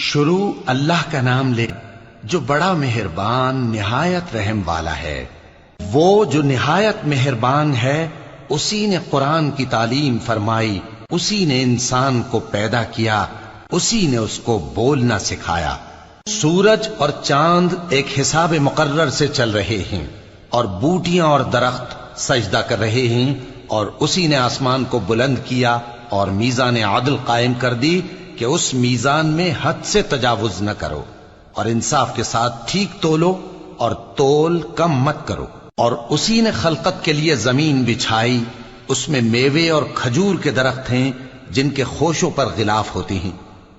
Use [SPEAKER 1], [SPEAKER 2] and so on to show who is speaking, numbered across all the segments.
[SPEAKER 1] شروع اللہ کا نام لے جو بڑا مہربان نہایت رحم والا ہے۔ وہ جو نہایت مہربان ہے، اسی نے قرآن کی تعلیم فرمائی، اسی نے انسان کو پیدا کیا، اسی نے اس کو بولنا سکھایا۔ سورج اور چاند ایک حساب مقرر سے چل رہے ہیں، اور بوٹیاں اور درخت سجدہ کر رہے ہیں، اور اسی نے آسمان کو بلند کیا اور میزان عدل قائم کر دی کہ اس میزان میں حد سے تجاوز نہ کرو، اور انصاف کے ساتھ ٹھیک تولو اور تول کم مت کرو۔ اور اسی نے خلقت کے لیے زمین بچھائی، اس میں میوے اور کھجور کے درخت ہیں جن کے خوشوں پر غلاف ہوتی ہیں،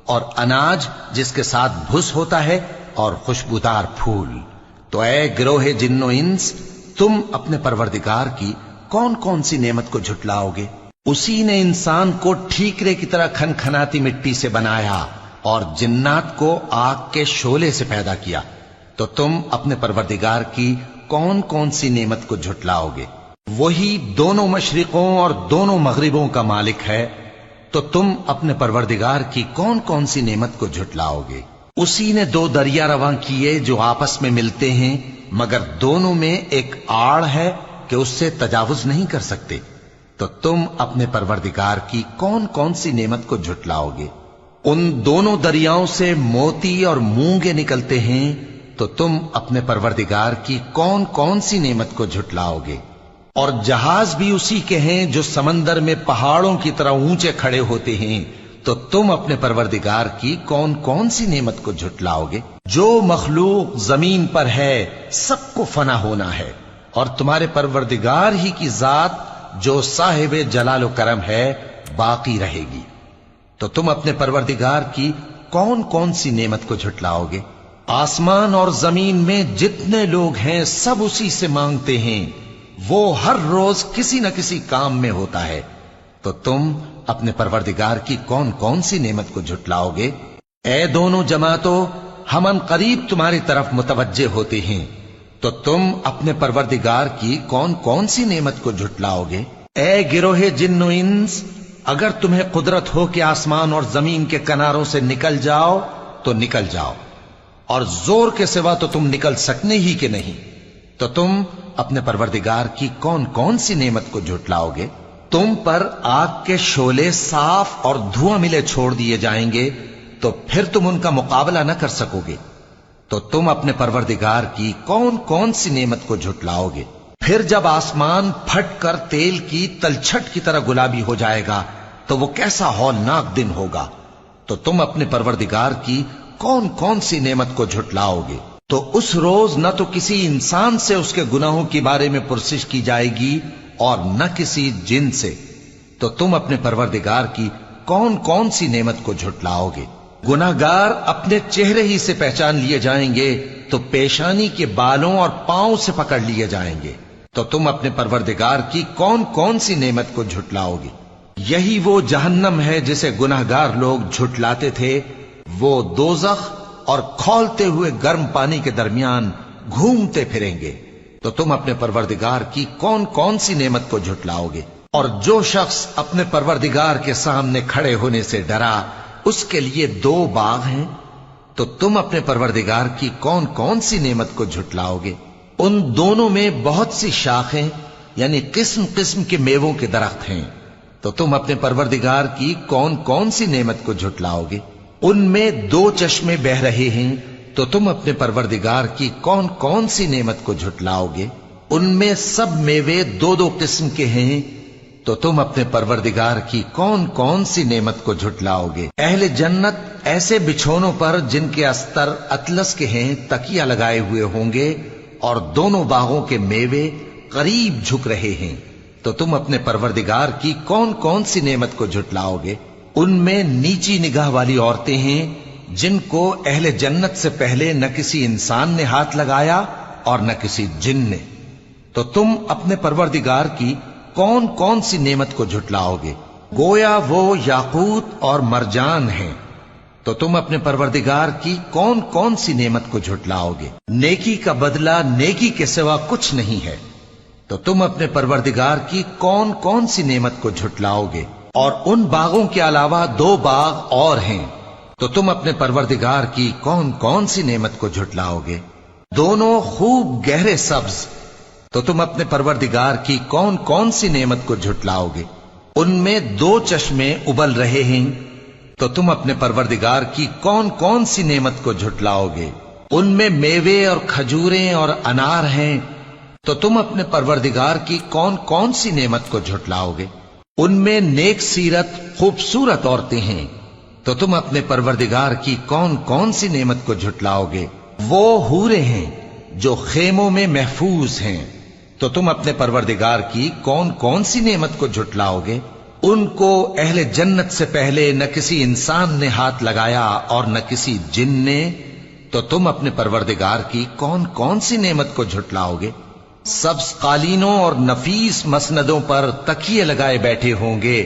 [SPEAKER 1] اور اناج جس کے ساتھ بھس ہوتا ہے، اور خوشبودار پھول۔ تو اے گروہ جن و انس، تم اپنے پروردگار کی کون کون سی نعمت کو جھٹلاؤ گے؟ اسی نے انسان کو ٹھیکرے کی طرح کھنکھناتی مٹی سے بنایا اور جنات کو آگ کے شعلے سے پیدا کیا۔ تو تم اپنے پروردگار کی کون کون سی نعمت کو جھٹلاؤ گے؟ وہی دونوں مشرقوں اور دونوں مغربوں کا مالک ہے، تو تم اپنے پروردگار کی کون کون سی نعمت کو جھٹلاؤ گے؟ اسی نے دو دریا رواں کیے جو آپس میں ملتے ہیں، مگر دونوں میں ایک آڑ ہے کہ اس سے تجاوز نہیں کر سکتے۔ تو تم اپنے پروردگار کی کون کون سی نعمت کو جھٹلاؤ گے؟ ان دونوں دریاؤں سے موتی اور مونگے نکلتے ہیں، تو تم اپنے پروردگار کی کون کون سی نعمت کو جھٹلاؤ گے؟ اور جہاز بھی اسی کے ہیں جو سمندر میں پہاڑوں کی طرح اونچے کھڑے ہوتے ہیں، تو تم اپنے پروردگار کی کون کون سی نعمت کو جھٹلاؤ گے؟ جو مخلوق زمین پر ہے سب کو فنا ہونا ہے، اور تمہارے پروردگار ہی کی ذات جو صاحب جلال و کرم ہے باقی رہے گی۔ تو تم اپنے پروردگار کی کون کون سی نعمت کو جھٹلاؤ گے؟ آسمان اور زمین میں جتنے لوگ ہیں سب اسی سے مانگتے ہیں، وہ ہر روز کسی نہ کسی کام میں ہوتا ہے۔ تو تم اپنے پروردگار کی کون کون سی نعمت کو جھٹلاؤ گے؟ اے دونوں جماعتوں، ہم ان قریب تمہاری طرف متوجہ ہوتے ہیں، تو تم اپنے پروردگار کی کون کون سی نعمت کو جھٹلاؤ گے؟ اے گروہ جن و انس، اگر تمہیں قدرت ہو کہ آسمان اور زمین کے کناروں سے نکل جاؤ تو نکل جاؤ، اور زور کے سوا تو تم نکل سکنے ہی کہ نہیں، تو تم اپنے پروردگار کی کون کون سی نعمت کو جھٹلاؤ گے؟ تم پر آگ کے شعلے صاف اور دھواں ملے چھوڑ دیے جائیں گے، تو پھر تم ان کا مقابلہ نہ کر سکو گے۔ تو تم اپنے پروردگار کی کون کون سی نعمت کو جھٹلاؤ گے؟ پھر جب آسمان پھٹ کر تیل کی تلچھٹ کی طرح گلابی ہو جائے گا تو وہ کیسا ہولناک دن ہوگا۔ تو تم اپنے پروردگار کی کون کون سی نعمت کو جھٹلاؤ گے؟ تو اس روز نہ تو کسی انسان سے اس کے گناہوں کے بارے میں پرسش کی جائے گی اور نہ کسی جن سے۔ تو تم اپنے پروردگار کی کون کون سی نعمت کو جھٹلاؤ گے؟ گناہگار اپنے چہرے ہی سے پہچان لیے جائیں گے تو پیشانی کے بالوں اور پاؤں سے پکڑ لیے جائیں گے۔ تو تم اپنے پروردگار کی کون کون سی نعمت کو جھٹلاؤ گے؟ یہی وہ جہنم ہے جسے گناہگار لوگ جھٹلاتے تھے، وہ دوزخ اور کھولتے ہوئے گرم پانی کے درمیان گھومتے پھریں گے۔ تو تم اپنے پروردگار کی کون کون سی نعمت کو جھٹلاؤ گے؟ اور جو شخص اپنے پروردگار کے سامنے کھڑے ہونے سے ڈرا، اس کے لیے دو باغ ہیں۔ تو تم اپنے پروردگار کی کون کون سی نعمت کو جھٹلاؤ گے؟ ان دونوں میں بہت سی شاخیں یعنی قسم قسم کے میووں کے درخت ہیں۔ تو تم اپنے پروردگار کی کون کون سی نعمت کو جھٹلاؤ گے؟ ان میں دو چشمے بہ رہے ہیں۔ تو تم اپنے پروردگار کی کون کون سی نعمت کو جھٹلاؤ گے؟ ان میں سب میوے دو دو قسم کے ہیں۔ تو تم اپنے پروردگار کی کون کون سی نعمت کو جھٹلاؤ گے؟ اہل جنت ایسے بچھونوں پر جن کے استر اطلس کے ہیں تکیہ لگائے ہوئے ہوں گے، اور دونوں باغوں کے میوے قریب جھک رہے ہیں۔ تو تم اپنے پروردگار کی کون کون سی نعمت کو جھٹلاؤ گے؟ ان میں نیچی نگاہ والی عورتیں ہیں جن کو اہل جنت سے پہلے نہ کسی انسان نے ہاتھ لگایا اور نہ کسی جن نے۔ تو تم اپنے پروردگار کی کون کون سی نعمت کو جھٹلاؤ گے؟ گویا وہ یاقوت اور مرجان ہیں۔ تو تم اپنے پروردگار کی کون کون سی نعمت کو جھٹلاؤ گے؟ نیکی کا بدلہ نیکی کے سوا کچھ نہیں ہے۔ تو تم اپنے پروردگار کی کون کون سی نعمت کو جھٹلاؤ گے؟ اور ان باغوں کے علاوہ دو باغ اور ہیں تو تم اپنے پروردگار کی کون کون سی نعمت کو جھٹلاؤ گے؟ دونوں خوب گہرے سبز، تو تم اپنے پروردگار کی کون کون سی نعمت کو جھٹلاؤ گے؟ ان میں 2 چشمے ابل رہے ہیں، تو تم اپنے پروردگار کی کون کون سی نعمت کو جھٹلاؤ گے؟ ان میں میوے اور کھجوریں اور انار ہیں، تو تم اپنے پروردگار کی کون کون سی نعمت کو جھٹلاؤ گے؟ ان میں نیک سیرت خوبصورت عورتیں ہیں، تو تم اپنے پروردگار کی کون کون سی نعمت کو جھٹلاؤ گے؟ وہ حوریں ہیں جو خیموں میں محفوظ ہیں، تو تم اپنے پروردگار کی کون کون سی نعمت کو جھٹلاؤ گے؟ ان کو اہل جنت سے پہلے نہ کسی انسان نے ہاتھ لگایا اور نہ کسی جن نے، تو تم اپنے پروردگار کی کون کون سی نعمت کو جھٹلاؤ گے؟ سبز قالینوں اور نفیس مسندوں پر تکیے لگائے بیٹھے ہوں گے،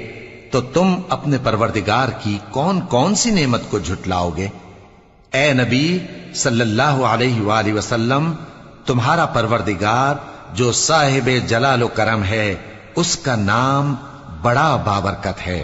[SPEAKER 1] تو تم اپنے پروردگار کی کون کون سی نعمت کو جھٹلاؤ گے؟ اے نبی صلی اللہ علیہ وآلہ وسلم، تمہارا پروردگار جو صاحب جلال و کرم ہے، اس کا نام بڑا بابرکت ہے۔